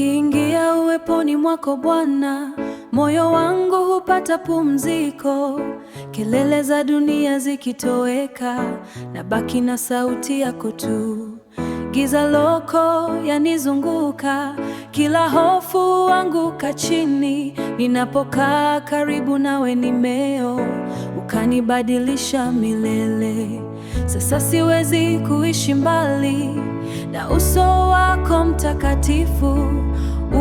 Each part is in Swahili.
Nikiingia uweponi mwako Bwana, moyo wangu hupata pumziko. Kelele za dunia zikitoweka, nabaki na sauti yako tu. Giza loko yanizunguka, kila hofu anguka chini. Ninapokaa karibu nawe nimeo, ukanibadilisha milele. Sasa siwezi kuishi mbali na uso wako mtakatifu.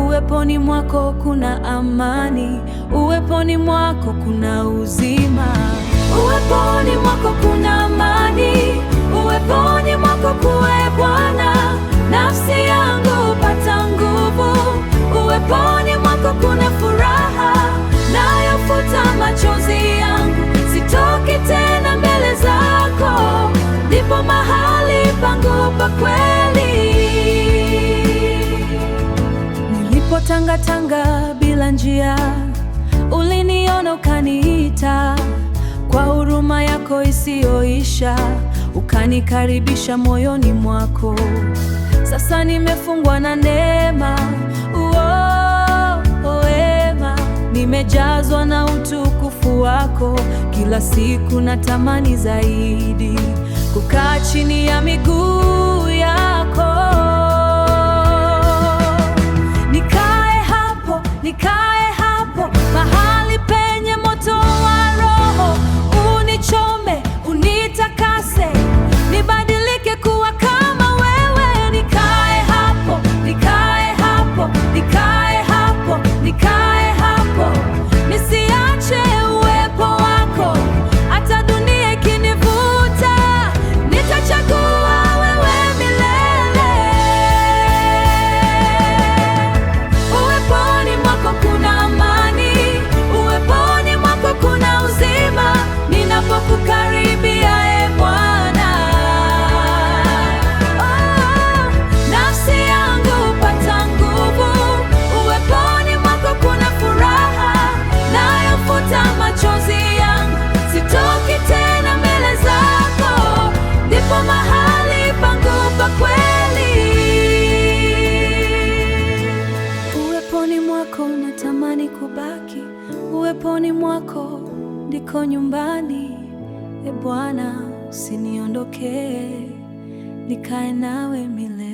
Uweponi mwako kuna amani, uweponi mwako kuna uzima. Uweponi mwako kuna amani, uweponi mwako kuwe Bwana. Nafsi yangu hupata nguvu, uweponi mwako kuna furaha. Nayafuta machozi yangu, sitoki tena mbele zako. Ndipo mahali pangu pa kweli. Nilipotangatanga bila njia, uliniona ukaniita. Kwa huruma yako isiyoisha, ukanikaribisha moyoni mwako. Sasa nimefungwa na neema, wema. Nimejazwa na utukufu wako, kila siku natamani zaidi kukaa chini ya miguu yako. Nikae hapo mahali penye moto wa Roho. Unichome, unitakase, nibadilike kuwa kama wewe. Nikae hapo, nikae hapo, nikae hapo, nikae hapo. Nisiache uwepo wako, hata dunia ikinivuta. Nitachagua wewe milele. Uweponi mwako kuna amani, uweponi mwako kuna uzima. Ninapokukaribia e Bwana, nafsi yangu hupata nguvu. Uweponi mwako kuna furaha. Nayafuta machozi yangu, sitoki tena mbele zako. Ndipo mahali pangu pa kweli. Uweponi mwako natamani kubaki, uweponi mwako ndiko nyumbani. E Bwana, usiniondoke, nikae nawe milele.